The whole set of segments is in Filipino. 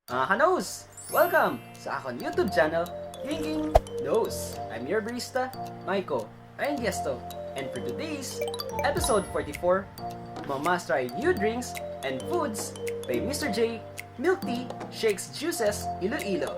Mga kanos! Welcome sa akong YouTube channel, Drinking Nose. I'm your barista, Maiko, and Gesto. And for today's episode 44, must try new drinks and foods by Mr. J, Milktea, Shakes, Juices, Iloilo.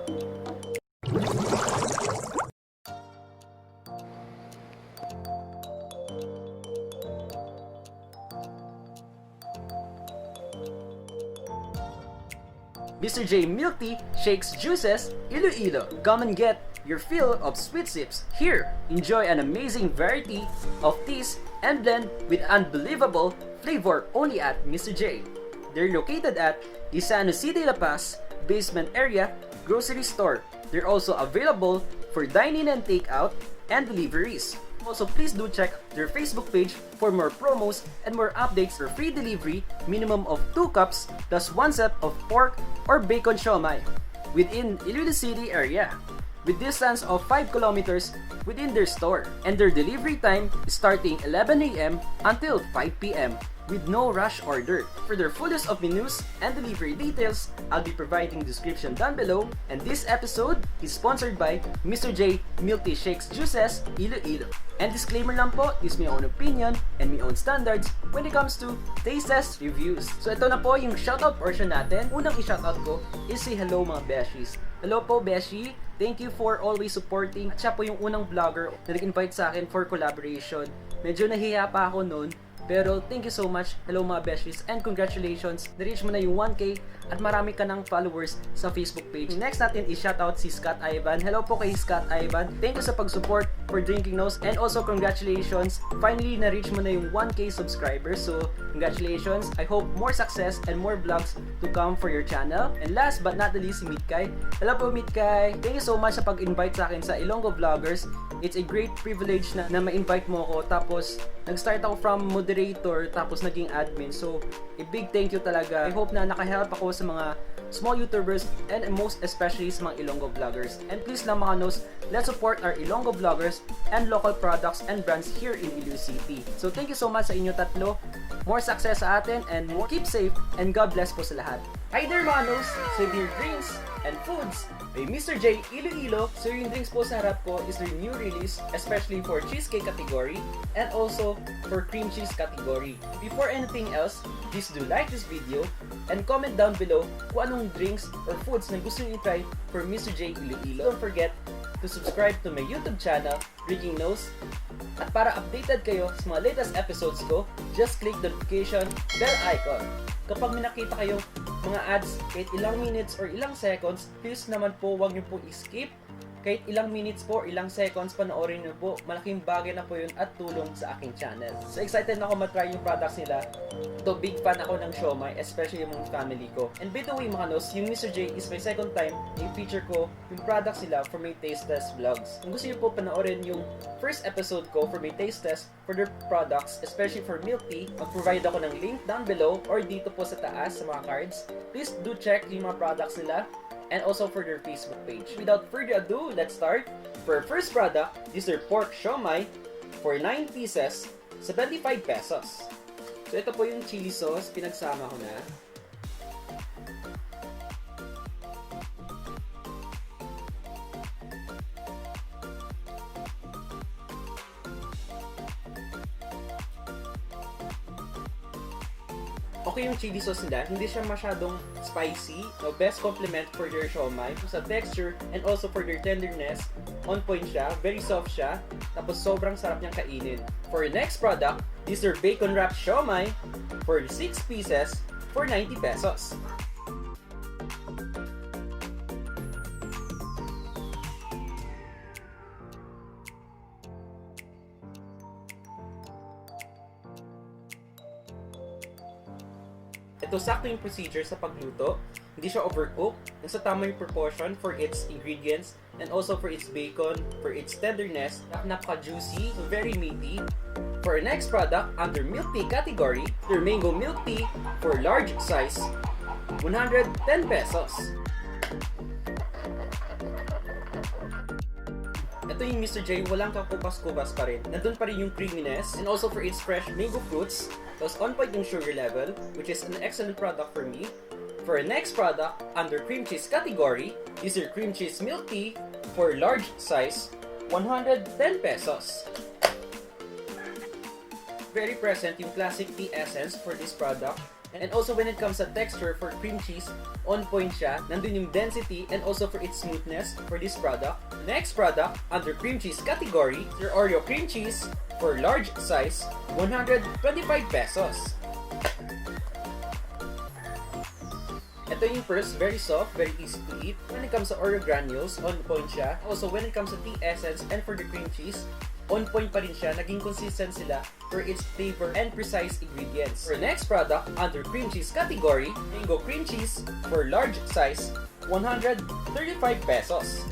Mr. J Milktea Shakes Juices Iloilo. Come and get your fill of sweet sips here. Enjoy an amazing variety of teas and blend with unbelievable flavor only at Mr. J. They're located at Gaisano City, Lapaz, basement area, grocery store. They're also available for dine-in and takeout and deliveries. Also, please do check their Facebook page for more promos and more updates for free delivery, minimum of 2 cups plus 1 set of pork or bacon siomai within Iloilo City area, with distance of 5 kilometers within their store. And their delivery time is starting 11 a.m. until 5 p.m. with no rush order. For their fullest of menus and delivery details, I'll be providing description down below. And this episode is sponsored by Mr. J Milktea Shakes Juices Iloilo. And disclaimer lang po, is my own opinion and my own standards when it comes to taste test reviews. So ito na po yung shoutout portion natin. Unang i-shoutout ko is say hello mga beshies. Hello po beshi, thank you for always supporting. At siya po yung unang vlogger na nag-invite sa akin for collaboration. Medyo nahiya pa ako noon, pero thank you so much. Hello mga beshies and congratulations. Na-reach mo na yung 1K at marami ka ng followers sa Facebook page. Next natin i-shoutout si Scott Ivan. Hello po kay Scott Ivan. Thank you sa pag-support for Drinking Nose and also congratulations. Finally na-reach mo na yung 1K subscribers. So congratulations. I hope more success and more vlogs to come for your channel. And last but not the least, si Mitkay. Hello po Mitkay. Thank you so much sa pag-invite sa akin sa Ilonggo Vloggers. It's a great privilege na ma-invite mo ako. Tapos nag-start ako from moderator tapos naging admin. So a big thank you talaga. I hope na nakahelp ako sa mga small YouTubers and most especially sa mga Ilonggo vloggers. And please lang mga nos, let's support our Ilonggo vloggers and local products and brands here in Iloilo City. So thank you so much sa inyo tatlo. More success sa atin and keep safe and God bless po sa lahat. Hi there mga nos! So your drinks and foods by Mr. J Iloilo. So yung drinks po sa harap ko is their new release, especially for cheesecake category and also for cream cheese category. Before anything else, please do like this video and comment down below kung anong drinks or foods na gusto niyo i-try for Mr. J Iloilo. Don't forget to subscribe to my YouTube channel, Drinking Nose. At para updated kayo sa mga latest episodes ko, just click the notification bell icon. Kapag may nakita kayong mga ads kahit ilang minutes or ilang seconds, please naman po huwag niyo po i-skip. Kahit ilang minutes po, ilang seconds, panoorin niyo po. Malaking bagay na po yun at tulong sa aking channel. So excited na ako matry yung products nila. Ito, big fan ako ng siomai, especially yung mga family ko. And by the way mga nos, yung Mr. J is my second time na i-feature ko yung products nila for my taste test vlogs. Kung gusto niyo po panoorin yung first episode ko for my taste test for their products, especially for Milktea, mag-provide ako ng link down below or dito po sa taas sa mga cards. Please do check yung mga products nila and also for their Facebook page. Without further ado, let's start. For our first product, this is their pork siomai for 9 pieces, 75 pesos. So ito po yung chili sauce, pinagsama ko na. Okay yung chili sauce nila, hindi siya masyadong spicy. No, best complement for their siomai. Sa texture and also for their tenderness, on point siya, very soft siya, tapos sobrang sarap niyang kainin. For our next product, this is their bacon wrap siomai for 6 pieces for 90 pesos. Ito, sakto yung procedure sa pagluto. Hindi siya overcooked. Nasa tama yung proportion for its ingredients and also for its bacon, for its tenderness. Napaka-juicy, so very meaty. For our next product, under Milktea category, their mango milk tea for large size, 110 pesos. Ito yung Mr. J, walang kakupas-kupas pa rin. Nandun pa rin yung creaminess and also for its fresh mango fruits. Tapos on point yung sugar level, which is an excellent product for me. For our next product, under cream cheese category, is your cream cheese milk tea for large size, 110 pesos. Very present yung classic tea essence for this product. And also when it comes to texture for cream cheese, on point siya. Nandun yung density and also for its smoothness for this product. Next product, under cream cheese category, is your Oreo cream cheese for large size, 125 pesos. Ito yung first, very soft, very easy to eat. When it comes to Oreo granules, on point siya. Also, when it comes to tea essence and for the cream cheese, on point pa rin siya. Naging consistent sila for its flavor and precise ingredients. For next product, under cream cheese category, mango cream cheese for large size, 135 pesos.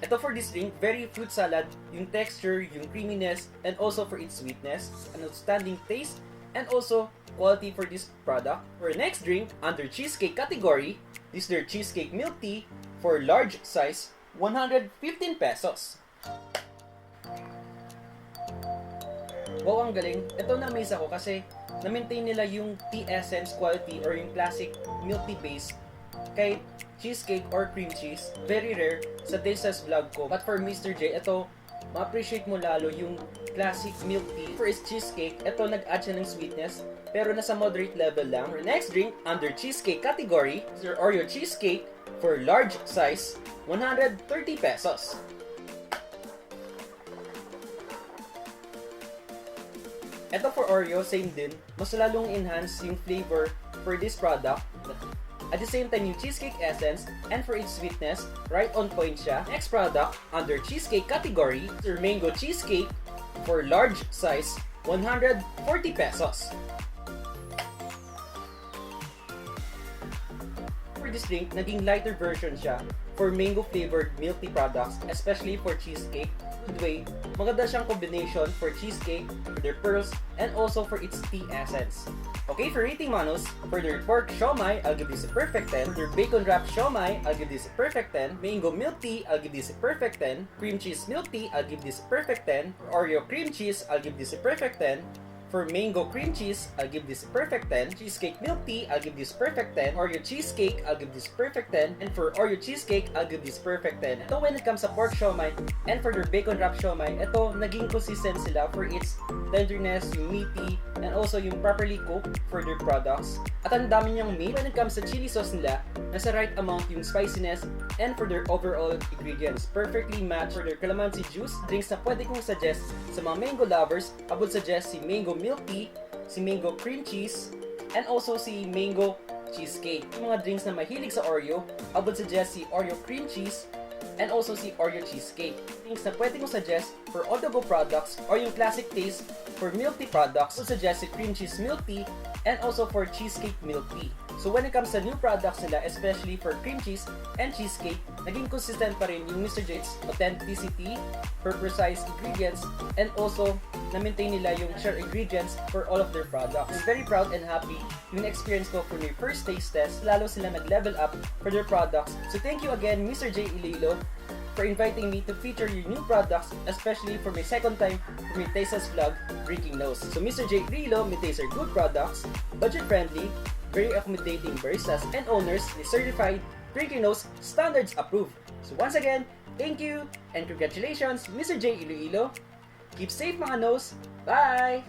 Ito for this drink, very fruit salad, yung texture, yung creaminess, and also for its sweetness, an outstanding taste, and also quality for this product. For next drink, under cheesecake category, this is their cheesecake milk tea for large size, 115 pesos. Wow, ang galing. Ito na-amaze ako kasi na-maintain nila yung tea essence quality or yung classic milk tea base kay cheesecake or cream cheese. Very rare sa Tasteless vlog ko. But for Mr. J, ito, ma-appreciate mo lalo yung classic milk tea. For its cheesecake, ito nag-add siya ng sweetness pero nasa moderate level lang. For next drink, under cheesecake category, is your Oreo cheesecake for large size, 130 pesos. Ito for Oreo, same din. Mas lalong enhance yung flavor for this product. At the same time, yung cheesecake essence and for its sweetness, right on point siya. Next product, under cheesecake category, is your mango cheesecake for large size, 140 pesos. For this drink, naging lighter version siya for mango flavored milk tea products, especially for cheesecake. Good way, maganda siyang combination for cheesecake, for their pearls, and also for its tea essence. Okay, for rating manos, for their pork siomai, I'll give this a perfect 10. For their bacon wrap siomai, I'll give this a perfect 10. Mango milk tea, I'll give this a perfect 10. Cream cheese milk tea, I'll give this a perfect 10. For Oreo cream cheese, I'll give this a perfect 10. For mango cream cheese, I'll give this a perfect 10. Cheesecake milk tea, I'll give this perfect 10. Oreo cheesecake, I'll give this perfect 10. And for Oreo cheesecake, I'll give this perfect 10. Ito when it comes sa pork siomai and for their bacon wrap siomai, ito naging consistent sila for its tenderness, yung meaty, and also yung properly cooked for their products. At ang dami niyang meat when it comes sa chili sauce nila, nasa right amount yung spiciness and for their overall ingredients. Perfectly matched for their calamansi juice. Drinks na pwede kong suggest sa mga mango lovers, I would suggest si mango milk tea, si mango cream cheese, and also si mango cheesecake. Yung mga drinks na mahilig sa Oreo, I would suggest si Oreo cream cheese and also si Oreo cheesecake. Drinks na pwede kong suggest for on-the-go products or yung classic taste for milk tea products, I would suggest si cream cheese milk tea and also for cheesecake milk tea. So when it comes to new products nila, especially for cream cheese and cheesecake, naging consistent pa rin yung Mr. J's authenticity for precise ingredients and also na-maintain nila yung share ingredients for all of their products. I'm very proud and happy yung experience ko for my first taste test, lalo sila nag-level up for their products. So thank you again, Mr. J. Iloilo, for inviting me to feature your new products, especially for my second time for my Tasteless vlog, Drinking Nose. So Mr. J. Iloilo, may taste are good products, budget-friendly, very accommodating baristas and owners, ni certified Drinking Nose standards approved. So once again, thank you and congratulations, Mr. J. Iloilo. Keep safe mga nose. Bye!